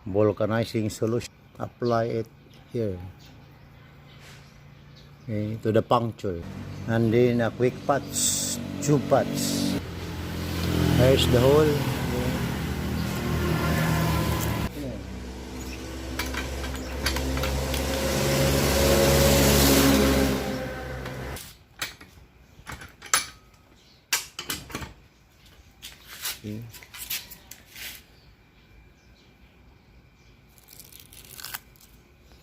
vulcanizing solution. Apply it here. Okay, to the puncture. And then a quick patch, tube patch. There's the hole. Okay.